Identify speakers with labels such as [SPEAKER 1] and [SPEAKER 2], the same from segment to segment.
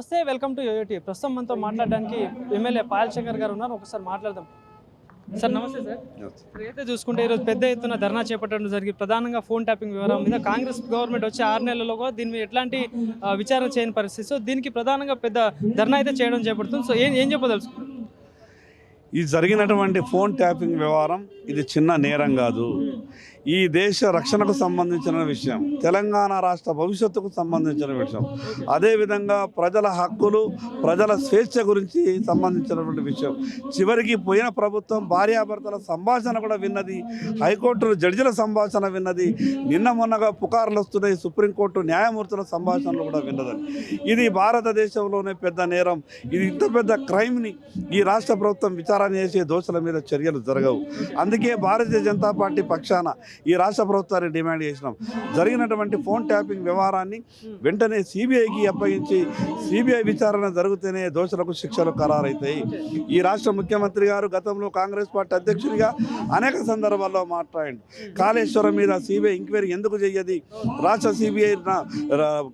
[SPEAKER 1] నమస్తే, welcome to యోయోటి. ప్రస్తుతం మనతో మాట్లాడడానికి ఎమ్మెల్యే పాయల్ శంకర్ గారు ఉన్నారు. ఒకసారి మాట్లాడదాం. సార్ నమస్తే. సార్ అయితే చూసుకుంటే ఈరోజు పెద్ద ఎత్తున ధర్నా చేపట్టడం జరిగి ప్రధానంగా ఫోన్ ట్యాపింగ్ వ్యవహారం మీద కాంగ్రెస్ గవర్నమెంట్ వచ్చి 6 నెలల్లో కూడా దీని మీద ఎట్లాంటి విచారణ చేయని పరిస్థితి. సో దీనికి ప్రధానంగా పెద్ద ధర్నా అయితే చేయడం చేపడుతుంది. సో ఏం చెప్పదలుచు?
[SPEAKER 2] ఈ జరిగినటువంటి ఫోన్ ట్యాపింగ్ వ్యవహారం ఇది చిన్న నేరం కాదు. ఈ దేశ రక్షణకు సంబంధించిన విషయం, తెలంగాణ రాష్ట్ర భవిష్యత్తుకు సంబంధించిన విషయం, అదేవిధంగా ప్రజల హక్కులు, ప్రజల స్వేచ్ఛ గురించి సంబంధించినటువంటి విషయం. చివరికి పోయిన ప్రభుత్వం భార్యాభర్తల సంభాషణ కూడా విన్నది, హైకోర్టు జడ్జిల సంభాషణ విన్నది, నిన్న మొన్నగా పుకార్లు వస్తున్నాయి, సుప్రీంకోర్టు న్యాయమూర్తుల సంభాషణలు కూడా విన్నదని. ఇది భారతదేశంలోనే పెద్ద నేరం. ఇది ఇంత పెద్ద క్రైమ్ని ఈ రాష్ట్ర ప్రభుత్వం విచారణ చేసే దోషుల మీద చర్యలు జరగవు. అందుకే భారతీయ జనతా పార్టీ పక్షాన ఈ రాష్ట్ర ప్రభుత్వాన్ని డిమాండ్ చేసినాం. జరిగినటువంటి ఫోన్ ట్యాపింగ్ వ్యవహారాన్ని వెంటనే సిబిఐకి అప్పగించి సిబిఐ విచారణ జరిగితేనే దోషులకు శిక్షలు ఖరారవుతాయి. ఈ రాష్ట్ర ముఖ్యమంత్రి గారు గతంలో కాంగ్రెస్ పార్టీ అధ్యక్షుడిగా అనేక సందర్భాల్లో మాట్లాడాడు. కాళేశ్వరం మీద సిబిఐ ఎంక్వైరీ ఎందుకు చెయ్యది, రాష్ట్ర సిబిఐ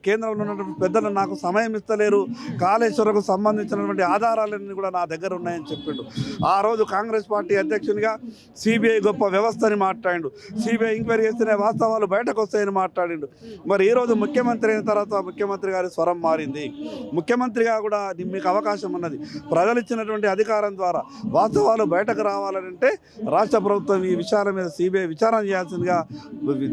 [SPEAKER 2] కేంద్రంలో ఉన్నటువంటి పెద్దలు నాకు సమయం ఇస్తలేరు, కాళేశ్వరంకు సంబంధించినటువంటి ఆధారాలన్నీ కూడా నా దగ్గర ఉన్నాయని చెప్పిండు. ఆ రోజు కాంగ్రెస్ పార్టీ అధ్యక్షునిగా సిబిఐ గొప్ప వ్యవస్థని మాట్లాడిండు, సిబిఐ ఎంక్వైరీ చేస్తేనే వాస్తవాలు బయటకు వస్తాయని మాట్లాడిండు. మరి ఈరోజు ముఖ్యమంత్రి అయిన తర్వాత ముఖ్యమంత్రి గారి స్వరం మారింది. ముఖ్యమంత్రిగా కూడా మీకు అవకాశం ఉన్నది. ప్రజలు ఇచ్చినటువంటి అధికారం ద్వారా వాస్తవాలు బయటకు రావాలంటే రాష్ట్ర ప్రభుత్వం ఈ విషయాల మీద సిబిఐ విచారణ చేయాల్సిందిగా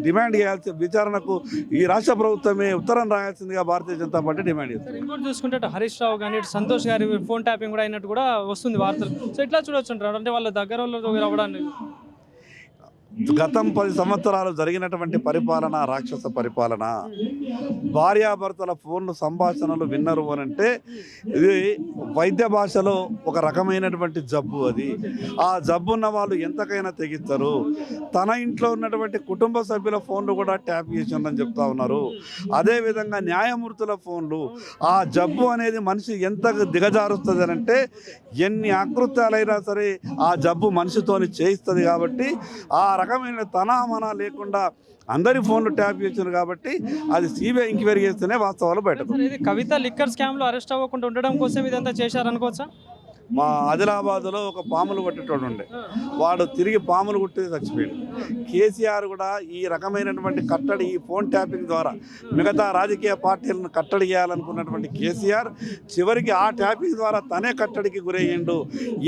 [SPEAKER 2] డిమాండ్ చేయాల్సి, విచారణకు ఈ రాష్ట్ర ప్రభుత్వమే ఉత్తరం రాయాల్సిందిగా భారతీయ జనతా పార్టీ డిమాండ్ చేస్తుంది.
[SPEAKER 1] ఇంకోటి చూసుకుంటే హరీష్ రావు కానీ సంతోష్ గారి ఫోన్ ట్యాపింగ్ కూడా అయినట్టు కూడా వస్తుంది వార్తలు. సో ఇట్లా చూడొచ్చు అంటారు, అంటే వాళ్ళ దగ్గర రావడానికి
[SPEAKER 2] గతం 10 సంవత్సరాలు జరిగినటువంటి పరిపాలన రాక్షస పరిపాలన. భార్యాభర్తల ఫోన్లు సంభాషణలు విన్నరు అనంటే ఇది వైద్య భాషలో ఒక రకమైనటువంటి జబ్బు. అది ఆ జబ్బు ఉన్న వాళ్ళు ఎంతకైనా తెగిస్తారు. తన ఇంట్లో ఉన్నటువంటి కుటుంబ సభ్యుల ఫోన్లు కూడా ట్యాప్ చేసి ఉందని చెప్తా ఉన్నారు. అదేవిధంగా న్యాయమూర్తుల ఫోన్లు. ఆ జబ్బు అనేది మనిషి ఎంత దిగజారుస్తుంది అంటే ఎన్ని ఆకృత్యాలైనా సరే ఆ జబ్బు మనిషితోని చేయిస్తుంది. కాబట్టి ఆ రకమైన తనామన లేకుండా అందరి ఫోన్లు ట్యాప్ చేశారు. కాబట్టి అది సిబిఐ ఎంక్వైరీ చేస్తేనే వాస్తవాలు బయటకు.
[SPEAKER 1] కవిత లిక్కర్ స్కామ్లో అరెస్ట్ అవ్వకుండా ఉండడం కోసం ఇదంతా చేశారనుకోవచ్చా?
[SPEAKER 2] మా ఆదిలాబాద్లో ఒక పాములు కొట్టేటోడు ఉండే, వాడు తిరిగి పాములు కొట్టి చచ్చిపోయాడు. కేసీఆర్ కూడా ఈ రకమైనటువంటి కట్టడి, ఈ ఫోన్ ట్యాపింగ్ ద్వారా మిగతా రాజకీయ పార్టీలను కట్టడి చేయాలనుకున్నటువంటి కేసీఆర్ చివరికి ఆ ట్యాపింగ్ ద్వారా తనే కట్టడికి గురయ్యిండు.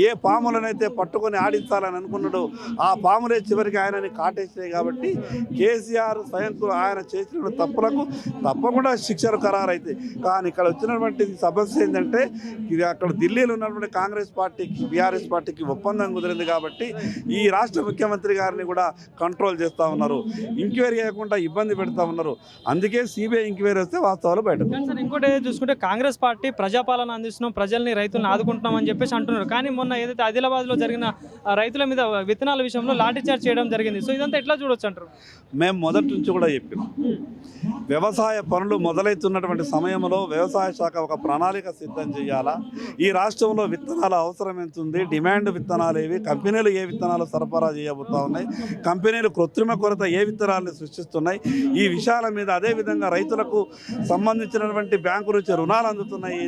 [SPEAKER 2] ఏ పాములనైతే పట్టుకొని ఆడించాలని అనుకున్నాడు ఆ పాములే చివరికి ఆయనని కాటేసినాయి. కాబట్టి కేసీఆర్ స్వయంకు ఆయన చేసిన తప్పులకు తప్పకుండా శిక్షలు ఖరారైతాయి. కానీ ఇక్కడ వచ్చినటువంటి సమస్య ఏంటంటే ఇది అక్కడ ఢిల్లీలో ఉన్నటువంటి కాంగ్రెస్ పార్టీకి, బీఆర్ఎస్ పార్టీకి ఒప్పందం కుదిరింది. కాబట్టి ఈ రాష్ట్ర ముఖ్యమంత్రి గారిని కూడా కంట్రోల్ చేస్తూ ఉన్నారు, ఎంక్వైరీ చేయకుండా ఇబ్బంది పెడతా ఉన్నారు. అందుకే సిబిఐ ఎంక్వైరీ వస్తే వాస్తవాలు బయట.
[SPEAKER 1] ఇంకోటి చూసుకుంటే కాంగ్రెస్ పార్టీ ప్రజాపాలన అందిస్తున్నాం, ప్రజల్ని రైతులను ఆదుకుంటున్నాం అని చెప్పేసి అంటున్నారు. కానీ మొన్న ఏదైతే ఆదిలాబాద్లో జరిగిన రైతుల మీద విత్తనాల విషయంలో లాఠీచార్జ్ చేయడం జరిగింది. సో ఇదంతా ఎట్లా చూడొచ్చు అంటారు?
[SPEAKER 2] మేము మొదటి నుంచి కూడా చెప్పినాం, వ్యవసాయ పనులు మొదలవుతున్నటువంటి సమయంలో వ్యవసాయ శాఖ ఒక ప్రణాళిక సిద్ధం చేయాలా, ఈ రాష్ట్రంలో విత్తనాల అవసరం ఎంత ఉంది, డిమాండ్ విత్తనాలు ఏవి, కంపెనీలు ఏ విత్తనాలు సరఫరా చేయబోతా ఉన్నాయి, కంపెనీలు కృత్రిమ కొరత ఏ విత్తనాలను సృష్టిస్తున్నాయి, ఈ విషయాల మీద, అదేవిధంగా రైతులకు సంబంధించినటువంటి బ్యాంకు నుంచి రుణాలు అందుతున్నాయి,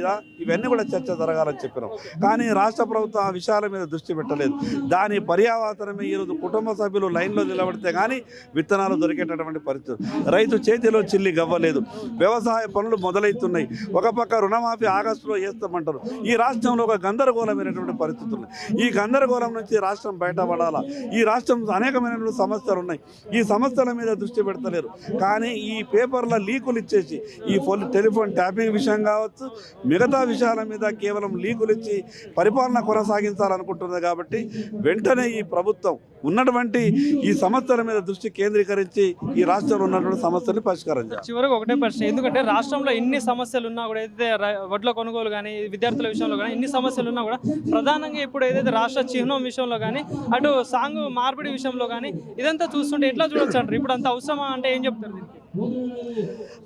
[SPEAKER 2] ఇవన్నీ కూడా చర్చ జరగాలని చెప్పినాం. కానీ రాష్ట్ర ప్రభుత్వం ఆ విషయాల మీద దృష్టి పెట్టలేదు. దాని పర్యావరణమే ఈరోజు కుటుంబ సభ్యులు లైన్లో నిలబడితే కానీ విత్తనాలు దొరికేటటువంటి పరిస్థితి. రైతు చేతిలో చిల్లి గవ్వలేదు. వ్యవసాయ పనులు మొదలవుతున్నాయి. ఒక పక్క రుణమాఫీ ఆగస్టులో చేస్తామంటారు. ఈ రాష్ట్రంలో ఒక గందరగోళమైనటువంటి పరిస్థితులు. ఈ గందరగోళం నుంచి రాష్ట్రం బయటపడాలా. ఈ రాష్ట్రం అనేకమైనటువంటి సమస్యలు ఉన్నాయి. ఈ సమస్యల మీద దృష్టి పెడతలేరు. కానీ ఈ పేపర్ల లీకులు ఇచ్చేసి ఈ టెలిఫోన్ ట్యాపింగ్ విషయం కావచ్చు, మిగతా విషయాల మీద కేవలం లీకులు ఇచ్చి పరిపాలన కొనసాగించాలనుకుంటున్నది. కాబట్టి వెంటనే ఈ ప్రభుత్వం ఉన్నటువంటి ఈ సమస్యల మీద దృష్టి కేంద్రీకరించి ఈ రాష్ట్రంలో ఉన్నటువంటి సమస్యలు పరిష్కారం చేయాలి.
[SPEAKER 1] చివరికి ఒకటే ప్రశ్న, ఎందుకంటే రాష్ట్రంలో ఎన్ని సమస్యలు ఉన్నా కూడా, ఏదైతే వడ్ల కొనుగోలు కానీ, విద్యార్థుల విషయంలో కానీ ఎన్ని సమస్యలు ఉన్నా కూడా ప్రధానంగా ఇప్పుడు ఏదైతే రాష్ట్ర చిహ్నం విషయంలో కానీ, అటు సాంగ్ మార్పిడి విషయంలో కానీ ఇదంతా చూస్తుంటే ఎట్లా చూడొచ్చు అంటారు? ఇప్పుడు అంత అవసరమా అంటే ఏం చెప్తారు దీనికి?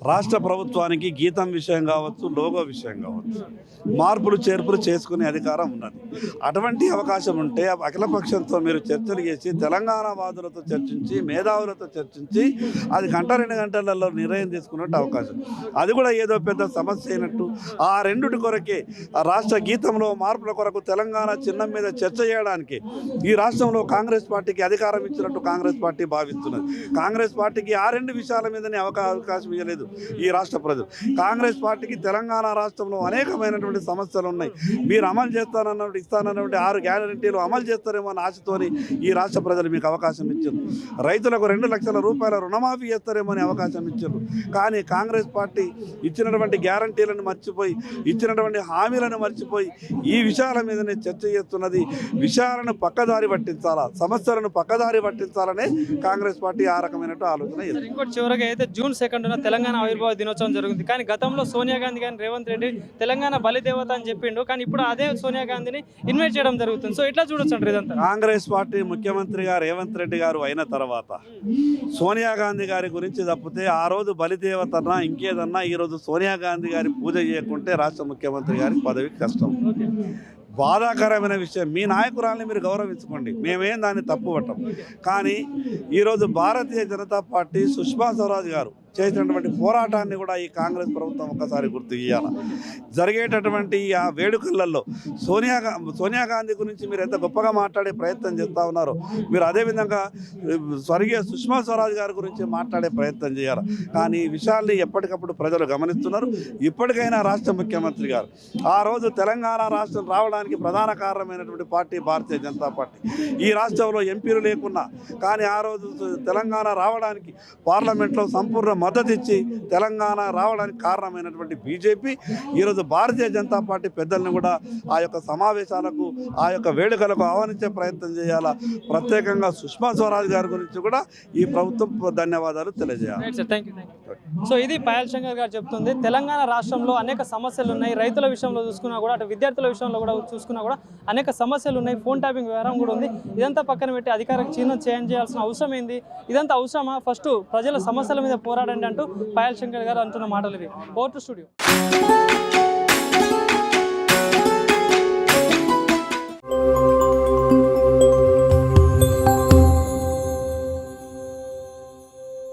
[SPEAKER 2] రాష్ట్ర ప్రభుత్వానికి గీతం విషయం కావచ్చు, లోగో విషయం కావచ్చు, మార్పులు చేర్పులు చేసుకునే అధికారం ఉన్నది. అటువంటి అవకాశం ఉంటే అఖిలపక్షంతో మీరు చర్చలు చేసి తెలంగాణ వాదులతో చర్చించి మేధావులతో చర్చించి అది గంట 2 గంటలలో నిర్ణయం తీసుకున్నట్టు అవకాశం. అది కూడా ఏదో పెద్ద సమస్య అయినట్టు ఆ రెండుటి కొరకే ఆ రాష్ట్ర గీతంలో మార్పుల కొరకు తెలంగాణ చిహ్నం మీద చర్చ చేయడానికి ఈ రాష్ట్రంలో కాంగ్రెస్ పార్టీకి అధికారం ఇచ్చినట్టు కాంగ్రెస్ పార్టీ భావిస్తున్నది. కాంగ్రెస్ పార్టీకి ఆ 2 విషయాల మీదనే అవకాశం ఇవ్వలేదు ఈ రాష్ట్ర ప్రజలు. కాంగ్రెస్ పార్టీకి తెలంగాణ రాష్ట్రంలో అనేకమైనటువంటి సమస్యలు ఉన్నాయి. మీరు అమలు చేస్తానన్నటువంటి ఇస్తానన్నటువంటి 6 గ్యారంటీలు అమలు చేస్తారేమో అని ఆశతోని ఈ రాష్ట్ర ప్రజలు మీకు అవకాశం ఇచ్చారు. రైతులకు 2 లక్షల రూపాయల రుణమాఫీ చేస్తారేమో అని అవకాశం ఇచ్చారు. కానీ కాంగ్రెస్ పార్టీ ఇచ్చినటువంటి గ్యారంటీలను మర్చిపోయి ఇచ్చినటువంటి హామీలను మర్చిపోయి ఈ విషయాల మీదనే చర్చ చేస్తున్నది. విషయాలను పక్కదారి పట్టించాలా, సమస్యలను పక్కదారి పట్టించాలనే కాంగ్రెస్ పార్టీ ఆ రకమైనటువంటి ఆలోచన.
[SPEAKER 1] ఇంకోటి చివరిగా అయితే జూన్ 2న తెలంగాణ ఆవిర్భావ దినోత్సవం జరుగుతుంది. కానీ గతంలో సోనియా గాంధీ కానీ రేవంత్ రెడ్డి తెలంగాణ బలిదేవత అని చెప్పిండు. కానీ ఇప్పుడు అదే సోనియా గాంధీని ఇన్వైట్ చేయడం జరుగుతుంది. సో ఇట్లా చూడొచ్చు అంటారు ఇదంతా.
[SPEAKER 2] కాంగ్రెస్ పార్టీ ముఖ్యమంత్రిగా రేవంత్ రెడ్డి గారు అయిన తర్వాత సోనియా గాంధీ గారి గురించి తప్పితే ఆ రోజు బలిదేవతన్నా ఇంకేదన్నా ఈరోజు సోనియా గాంధీ గారి పూజ చేయకుంటే రాష్ట్ర ముఖ్యమంత్రి గారి పదవి కష్టం. బాధాకరమైన విషయం. మీ నాయకురాల్ని మీరు గౌరవించుకోండి, మేమేం దాన్ని తప్పు పట్టం. కానీ ఈరోజు భారతీయ జనతా పార్టీ సుష్మా స్వరాజ్ గారు చేసినటువంటి పోరాటాన్ని కూడా ఈ కాంగ్రెస్ ప్రభుత్వం ఒక్కసారి గుర్తు చేయాలి. జరిగేటటువంటి ఆ వేడుకలలో సోనియా గాంధీ గురించి మీరు ఎంత గొప్పగా మాట్లాడే ప్రయత్నం చేస్తూ ఉన్నారో మీరు అదేవిధంగా స్వర్గీయ సుష్మా స్వరాజ్ గారి గురించి మాట్లాడే ప్రయత్నం చేయాలి. కానీ ఈ విషయాల్ని ఎప్పటికప్పుడు ప్రజలు గమనిస్తున్నారు. ఇప్పటికైనా రాష్ట్ర ముఖ్యమంత్రి గారు ఆ రోజు తెలంగాణ రాష్ట్రం రావడానికి ప్రధాన కారణమైనటువంటి పార్టీ భారతీయ జనతా పార్టీ. ఈ రాష్ట్రంలో ఎంపీలు లేకున్నా కానీ ఆ రోజు తెలంగాణ రావడానికి పార్లమెంట్లో సంపూర్ణ మద్దతు ఇచ్చి తెలంగాణ రావడానికి కారణమైనటువంటి బీజేపీ ఈరోజు భారతీయ జనతా పార్టీ పెద్దల్ని కూడా ఆ యొక్క సమావేశాలకు ఆ యొక్క వేడుకలకు ఆహ్వానించే ప్రయత్నం చేయాలా. ప్రత్యేకంగా సుష్మా స్వరాజ్ గారి గురించి కూడా ఈ ప్రభుత్వం ధన్యవాదాలు తెలియజేయాలి.
[SPEAKER 1] సో ఇది పాయల్ శంకర్ గారు చెప్తుంది. తెలంగాణ రాష్ట్రంలో అనేక సమస్యలు ఉన్నాయి. రైతుల విషయంలో చూసుకున్నా కూడా అటు విద్యార్థుల విషయంలో కూడా చూసుకున్నా కూడా అనేక సమస్యలు ఉన్నాయి. ఫోన్ ట్యాపింగ్ వ్యవహారం కూడా ఉంది. ఇదంతా పక్కన పెట్టి అధికార చిహ్నం చేంజ్ చేయాల్సిన అవసరం ఏంది? ఇదంతా అవసరమా? ఫస్ట్ ప్రజల సమస్యల మీద పోరాడండి అంటూ పాయల్ శంకర్ గారు అంటున్న మాటలు ఇవి. Over to studio.